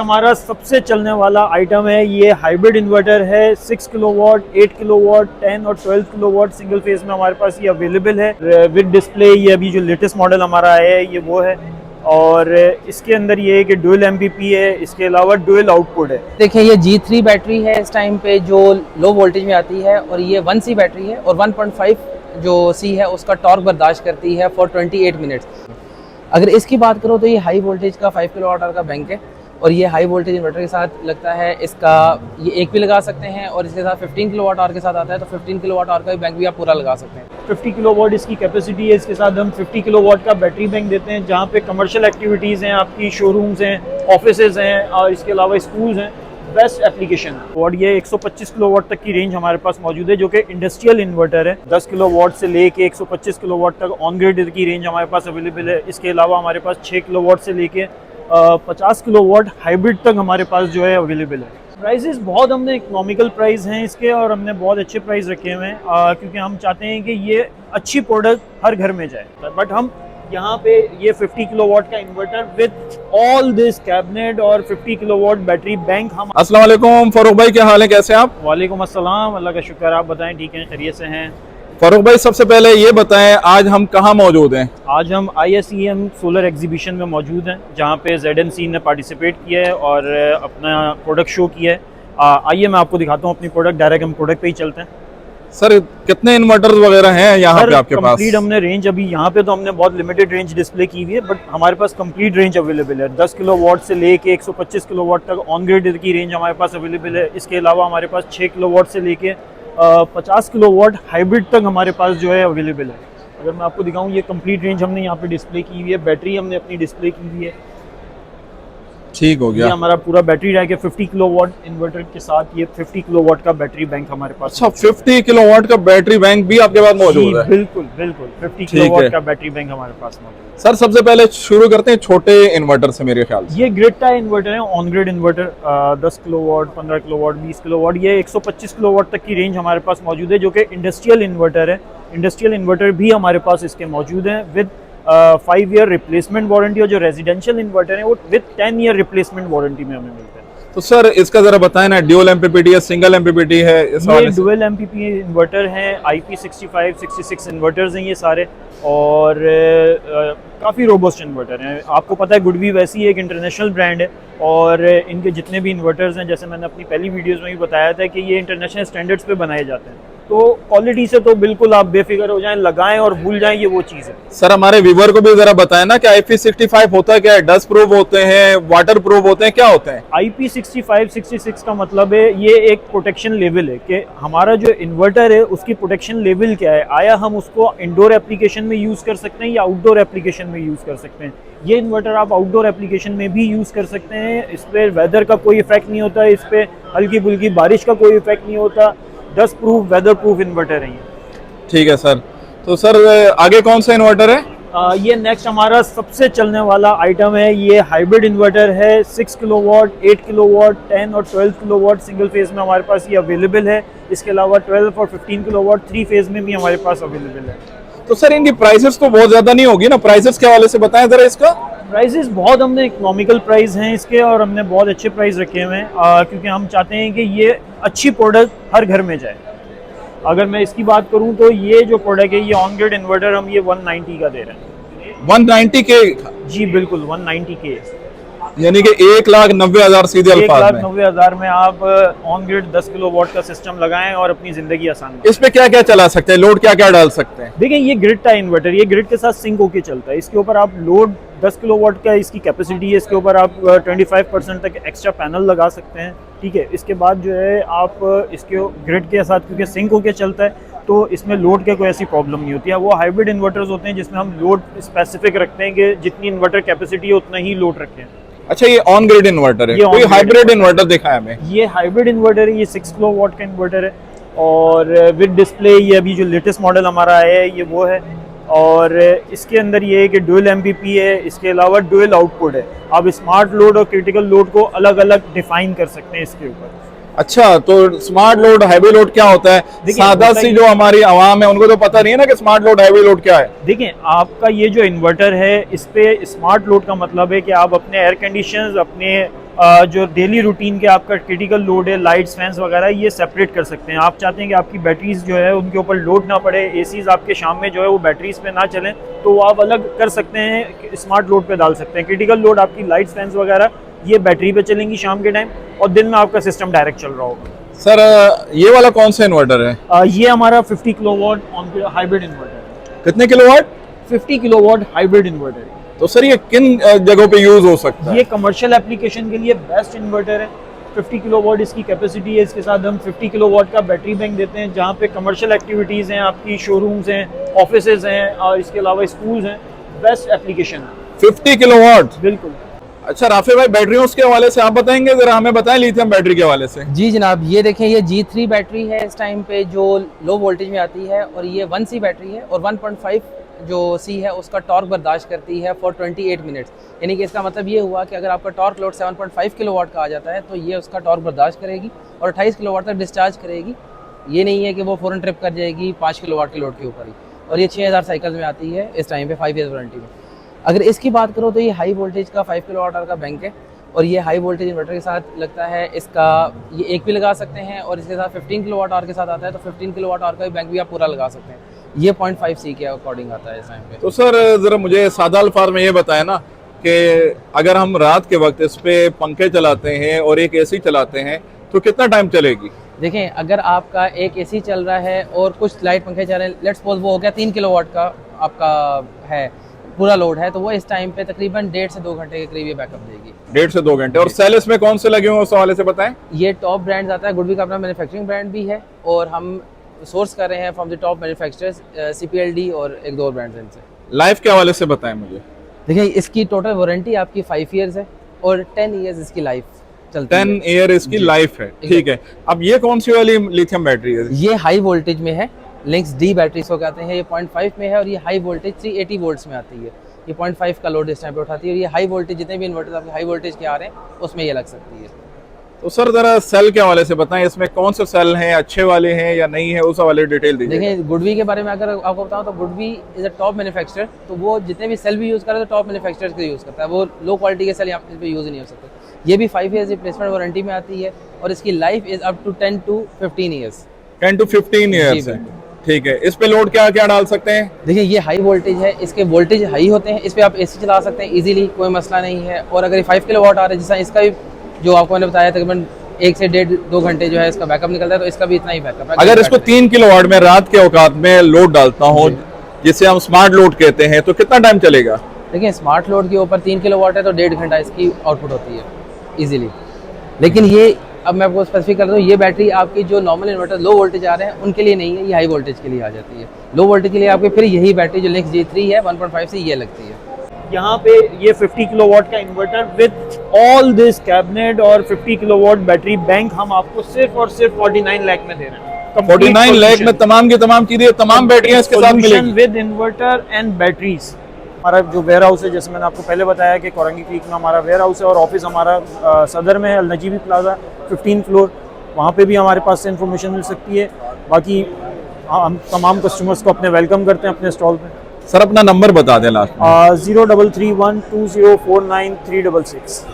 हमारा सबसे चलने वाला आइटम है, ये हाइब्रिड इन्वर्टर है। 6 किलोवाट, 8 किलोवाट, 10 और 12 किलोवाट सिंगल फेज में हमारे पास ये अवेलेबल है विद डिस्प्ले। ये अभी जो लेटेस्ट मॉडल हमारा आया है ये वो है, और इसके अंदर ये है कि डुअल एमपीपी है, इसके अलावा डुअल आउटपुट है। देखिए ये G3 बैटरी है इस टाइम पे जो लो वोल्टेज में आती है, और ये 1C बैटरी है और 1.5 जो C है उसका टॉर्क बर्दाश्त करती है फॉर 28 मिनट्स। अगर इसकी बात करो तो ये हाई वोल्टेज का 5 किलोवाट आवर का बैंक है, और ये हाई वोल्टेज इन्वर्टर के साथ लगता है। इसका ये एक भी लगा सकते हैं, और इसके साथ 15 किलोवाट आवर के साथ आता है, तो 15 किलोवाट आवर का भी बैंक भी आप पूरा लगा सकते हैं। 50 किलोवाट इसकी कैपेसिटी है। इसके साथ हम 50 किलोवाट का बैटरी बैंक देते हैं, जहाँ पे कमर्शियल एक्टिविटीज़ हैं, आपकी शोरूम्स हैं, ऑफिसेज हैं, और इसके अलावा स्कूल्स हैं। Best application. और ये 125 किलोवाट तक की रेंज हमारे पास मौजूद है, जो कि इंडस्ट्रियल इन्वर्टर है। 10 किलोवाट से लेके 125 किलोवाट तक ऑन ग्रिड की रेंज हमारे पास अवेलेबल है। इसके अलावा हमारे पास 6 किलोवाट से लेके 50 किलोवाट हाइब्रिड तक हमारे पास जो है अवेलेबल है। प्राइसेस बहुत हमने इकोनॉमिकल प्राइस हैं इसके, और हमने बहुत अच्छे प्राइस रखे हुए हैं, क्योंकि हम चाहते हैं कि ये अच्छी प्रोडक्ट हर घर में जाए। बट हम यहाँ पे ये 50 किलोवाट का inverter with all this cabinet और 50 किलोवाट बैटरी बैंक हम। अस्सलाम वालेकुम फारूक भाई, क्या हाल है, कैसे हैं आप? वालेकुम अस्सलाम, अल्लाह का शुक्र, आप बताएं ठीक हैं, खैरियत से हैं? फारूक भाई सबसे पहले ये बताएं आज हम कहाँ मौजूद हैं? आज हम ISEM सोलर एग्जीबिशन में मौजूद हैं, जहाँ पे ZNC ने पार्टिसिपेट किया है और अपना प्रोडक्ट शो किया है। आइए मैं आपको दिखाता हूँ अपनी प्रोडक्ट, डायरेक्ट हम प्रोडक्ट पे ही चलते हैं। सर कितने इन्वर्टर्स वगैरह हैं यहाँ पे आपके पास? कंप्लीट हमने रेंज, अभी यहाँ पे तो हमने बहुत लिमिटेड रेंज डिस्प्ले की हुई है, बट हमारे पास कंप्लीट रेंज अवेलेबल है। 10 किलोवाट से लेके 125 किलोवाट तक ऑन ग्रिड की रेंज हमारे पास अवेलेबल है। इसके अलावा हमारे पास 6 किलोवाट से लेके 50 किलोवाट हाइब्रिड तक हमारे पास जो है अवेलेबल है। अगर मैं आपको दिखाऊं, ये कंप्लीट रेंज हमने यहाँ पे डिस्प्ले की हुई है। बैटरी हमने अपनी डिस्प्ले की हुई है, ठीक हो गया। ये हमारा पूरा बैटरी रैक है 50 किलोवाट इन्वर्टर के साथ। ये 50 किलोवाट का बैटरी बैंक हमारे पास। अच्छा, 50 किलोवाट का बैटरी बैंक भी आपके पास मौजूद है? बिल्कुल बिल्कुल, 50 किलोवाट का बैटरी बैंक हमारे पास मौजूद है। सर सबसे पहले शुरू करते हैं छोटे इन्वर्टर से। मेरे ख्याल से ये ग्रिड टाई इन्वर्टर है, on grid inverter. 10 kilowatt, 15 kilowatt, 20 kilowatt, ये 125 किलोवाट तक की रेंज हमारे पास मौजूद है, जो कि इंडस्ट्रियल इन्वर्टर है। इंडस्ट्रियल इन्वर्टर भी हमारे पास इसके मौजूद हैं विद 5 ईयर रिप्लेसमेंट वारंटी, और जो रेजिडेंशियल इन्वर्टर है वो विद 10 ईयर रिप्लेसमेंट वारंटी में हमें मिलता है। तो सर इसका जरा बताएं ना, ड्यूल एमपीपीटी है, सिंगल एमपीपीटी है? ये डुअल एमपीपी इन्वर्टर है, IP65, 66 इन्वर्टर्स हैं ये सारे, और काफ़ी रोबस्ट इन्वर्टर हैं। आपको पता है गुडवी वैसी एक इंटरनेशनल ब्रांड है, और इनके जितने भी इन्वर्टर्स हैं, जैसे मैंने अपनी पहली वीडियोस में भी बताया था कि ये इंटरनेशनल स्टैंडर्ड्स पे बनाए जाते हैं। तो क्वालिटी से तो बिल्कुल आप बेफिक्र हो जाएं, लगाएं और भूल जाएं, ये वो चीज़ है। सर हमारे व्यूअर को भी जरा बताएं ना कि IP65 होता है क्या है? डस्ट प्रूफ होते हैं, वाटर प्रूफ होते हैं, क्या होते हैं? IP65, 66 का मतलब है ये एक प्रोटेक्शन लेवल है कि हमारा जो इन्वर्टर है उसकी प्रोटेक्शन लेवल क्या है। आया हम उसको इंडोर एप्लीकेशन में यूज़ कर सकते हैं या आउटडोर एप्लीकेशन में यूज़ कर सकते हैं। ये इन्वर्टर आप आउटडोर एप्लीकेशन में भी यूज़ कर सकते हैं। इस पर वेदर का कोई इफेक्ट नहीं होता, इस पर हल्की फुल्की बारिश का कोई इफेक्ट नहीं होता। Dust proof, weather proof inverter है ये। ठीक है सर। तो सर आगे कौन सा इन्वर्टर है? ये नेक्स्ट हमारा सबसे चलने वाला आइटम है, ये हाइब्रिड इन्वर्टर है। 6 किलोवाट, 8 किलोवाट, 10 और 12 किलोवाट सिंगल फेज में हमारे पास ये अवेलेबल है। इसके अलावा 12 और 15 किलोवाट 3 फेज में भी हमारे पास अवेलेबल है। तो सर इनकी प्राइसेस तो बहुत ज्यादा नहीं होगी ना? प्राइसेस के हवाले से बताएं जरा इसका। प्राइसेस बहुत हमने इकोनॉमिकल प्राइस हैं इसके, और हमने बहुत अच्छे प्राइस रखे हुए हैं, क्योंकि हम चाहते हैं कि ये अच्छी प्रोडक्ट हर घर में जाए। अगर मैं इसकी बात करूं तो ये जो प्रोडक्ट है, ये ऑन ग्रिड इन्वर्टर हम ये 190 का दे रहे हैं। 190 के? जी बिल्कुल, 190 के, यानी कि 1,90,000 सीधे अल्फाज में। 1,90,000 में आप ऑन ग्रिड 10 किलोवाट का सिस्टम लगाएं और अपनी जिंदगी आसान करें। इस पे क्या क्या चला सकते हैं, लोड क्या क्या डाल सकते हैं? देखिए ये ग्रिड टाई इन्वर्टर, ये ग्रिड के साथ सिंक होके चलता है। इसके ऊपर आप लोड 10 किलोवाट का इसकी कैपेसिटी है, इसके ऊपर आप 25% तक एक्स्ट्रा पैनल लगा सकते हैं। ठीक है, इसके बाद जो है आप इसके ग्रिड के साथ, क्योंकि सिंक होके चलता है, तो इसमें लोड के कोई ऐसी प्रॉब्लम नहीं होती है। वो हाइब्रिड इन्वर्टर्स होते हैं जिसमें हम लोड स्पेसिफिक रखते हैं कि जितनी इन्वर्टर कैपेसिटी है उतना ही लोड रखें। अच्छा, ये ऑन ग्रिड इन्वर्टर है, कोई हाइब्रिड इन्वर्टर देखा है हमें? ये हाइब्रिड इन्वर्टर है, ये 6 किलोवाट का इन्वर्टर है, और विद डिस्प्ले। ये अभी जो लेटेस्ट मॉडल हमारा आया है ये वो है, और इसके अंदर ये है कि डुअल एमपीपी है, इसके अलावा डुअल आउटपुट है। आप स्मार्ट लोड और क्रिटिकल लोड को अलग अलग डिफाइन कर सकते हैं इसके ऊपर। अच्छा, तो स्मार्ट लोड हैवी लोड क्या होता है? सादा सी जो हमारी आवाम है उनको तो पता नहीं है ना कि स्मार्ट लोड हैवी लोड क्या है। देखिए आपका ये जो इन्वर्टर है, इस पे स्मार्ट लोड का मतलब है कि आप अपने एयर कंडीशंस, अपने जो डेली रूटीन के आपका क्रिटिकल लोड है, लाइट्स, फैंस वगैरह, ये सेपरेट कर सकते हैं। आप चाहते हैं कि आपकी बैटरीज जो है उनके ऊपर लोड ना पड़े, एसीज आपके शाम में जो है वो बैटरीज पे ना चलें, तो वो आप अलग कर सकते हैं, स्मार्ट लोड पे डाल सकते हैं। क्रिटिकल लोड आपकी लाइट्स, फैंस वगैरह ये बैटरी पे चलेंगी शाम के टाइम, और दिन में आपका सिस्टम डायरेक्ट चल रहा होगा। सर ये वाला कौन सा इन्वर्टर है? ये हमारा 50 किलोवाट हाइब्रिड इन्वर्टर है। कितने किलोवाट? 50 किलोवाट हाइब्रिड इन्वर्टर है। तो सर ये किन जगहों पे यूज हो सकता है? ये कमर्शियल एप्लीकेशन के लिए बेस्ट इन्वर्टर है। 50 किलोवाट इसकी कैपेसिटी है। इसके साथ हम 50 किलोवाट का बैटरी बैंक देते हैं, जहाँ पे कमर्शियल एक्टिविटीज़ हैं, आपकी शोरूम्स हैं, ऑफिसेज हैं, और इसके अलावा स्कूल्स हैं। बेस्ट एप्लीकेशन है। 50 किलोवाट? बिल्कुल। अच्छा राफे भाई, बैटरियों के हवाले से आप बताएंगे, जरा हमें बताएं लिथियम बैटरी के हवाले से। जी जनाब, ये देखें, ये G3 बैटरी है इस टाइम पे, जो लो वोल्टेज में आती है, और ये 1C बैटरी है, और 1.5 जो C है उसका टॉर्क बर्दाश्त करती है फॉर 28 मिनट्स। यानी कि इसका मतलब ये हुआ कि अगर आपका टॉर्क लोड 7.5 किलोवाट का आ जाता है तो ये उसका टॉर्क बर्दाश्त करेगी और 28 किलोवाट तक डिस्चार्ज करेगी। ये नहीं है कि वो फ़ौरन ट्रिप कर जाएगी 5 किलोवाट के लोड के ऊपर ही। और ये 6000 साइकिल में आती है इस टाइम पे 5 ईयर्स वारंटी में। अगर इसकी बात करो तो ये हाई वोल्टेज का 5 किलोवाट आवर का बैंक है, और ये हाई वोल्टेज इन्वर्टर के साथ लगता है। इसका ये एक भी लगा सकते हैं, और इसके साथ 15 किलोवाट आवर के साथ आता है, तो 15 किलोवाट आवर का भी बैंक भी आप पूरा लगा सकते हैं। ये 0.5C के अकॉर्डिंग आता है इस टाइम पे। तो सर जरा मुझे सादा अल्फाज में ये बताएं ना कि अगर हम रात के वक्त इस पे पंखे चलाते हैं और एक एसी चलाते हैं तो कितना टाइम चलेगी? देखें, अगर आपका एक एसी चल रहा है और कुछ लाइट पंखे चल रहे हैं, लेट्स सपोज वो हो गया 3 किलोवाट का आपका है पूरा लोड है, तो वो इस टाइम पे तकरीबन 1.5 से 2 घंटे के करीब ये बैकअप देगी। 1.5 से 2 घंटे। और सेल इसमें कौन से लगे हुए उस हवाले से बताएं। ये टॉप ब्रांड आता है, गुडवी का अपना मैन्युफैक्चरिंग ब्रांड भी है, और हम सोर्स कर रहे हैं from the top manufacturers, CPLD और एक दो और ब्रांड्स इनसे। लाइफ के हवाले से बताएं मुझे। देखिए, इसकी टोटल वारंटी आपकी 5 ईयर्स है, और 10 ईयर्स इसकी लाइफ चलती है। 10 ईयर इसकी लाइफ है, ठीक है। अब ये कौन सी वाली लिथियम बैटरी है? ये हाई वोल्टेज में है, लिंक्स D बैटरी इसको कहते हैं। ये 0.5 में है, और ये हाई वोल्टेज 380 वोल्ट्स में आती है। ये 0.5 का लोड इस टाइम पे उठाती है, और ये हाई वोल्टेज जितने भी इन्वर्टर आपके हाई वोल्टेज के आ रहे हैं उसमें ये लग सकती है। तो सर जरा सेल के हवाले से बताएं, इसमें कौन से सेल हैं, अच्छे वाले हैं या नहीं है, उस हवाले डिटेल दीजिए। देखिए, गुडवी के बारे में अगर आपको बताऊं तो GoodWe is a top manufacturer, तो वो जितने भी सेल भी यूज़ कर रहे हैं तो टॉप मैन्युफैक्चरर्स के यूज़ करता है। वो लो क्वालिटी के सेल यहाँ पे यूज़ ही नहीं हो सकते। ये भी 5 ईयर्स रिप्लेसमेंट वारंटी में आती है, और इसकी life is up to 10 to 15 years. 10 to 15 years है, ठीक है। इस पे लोड क्या क्या डाल सकते हैं? देखिए, ये हाई वोल्टेज है, इसके वोल्टेज हाई होते हैं, इस पे आप एसी चला सकते हैं इजीली, कोई मसला नहीं है। और अगर ये 5 किलोवाट आ रहा है, जैसा इसका भी जो आपको मैंने बताया तकरीबन 1 से 1.5-2 घंटे जो है इसका बैकअप निकलता है, तो इसका भी इतना ही बैकअप है। अगर इसको 3 किलोवाट में रात के औकात में लोड डालता हूँ, जिसे हम स्मार्ट लोड कहते हैं, तो कितना टाइम चलेगा? देखिए, स्मार्ट लोड के ऊपर 3 किलोवाट है तो 1.5 घंटा इसकी आउटपुट होती है इजीली। लेकिन ये अब मैं आपको स्पेसिफिक कर दूँ, ये बैटरी आपकी जो नॉर्मल इन्वर्टर लो वोल्टेज आ रहे हैं उनके लिए नहीं है, ये हाई वोल्टेज के लिए आ जाती है। लो वोल्टेज के लिए आपके फिर यही बैटरी जो लिंक्स G3 है 1.5 से ये लगती है। यहाँ पे ये 50 किलोवाट का inverter with all this cabinet और 50 किलोवाट बैटरी बैंक हम आपको सिर्फ और सिर्फ 49 लाख में दे रहे हैं। 49 लाख में तमाम की तमाम चीजें, तमाम बैटरियां इसके साथ मिलेंगी विद इन्वर्टर एंड बैटरीज। हमारा जो वेयर हाउस है, जैसे मैंने आपको पहले बताया कि कोरंगी क्रीक में हमारा वेयर हाउस है, और ऑफिस हमारा सदर में है, अल नजीबी प्लाजा 15 फ्लोर, वहाँ पे भी हमारे पास से इन्फॉर्मेशन मिल सकती है। बाकी हम तमाम कस्टमर्स को अपने वेलकम करते हैं अपने स्टॉल पे। सर अपना नंबर बता दें लास्ट में। 03312049 366।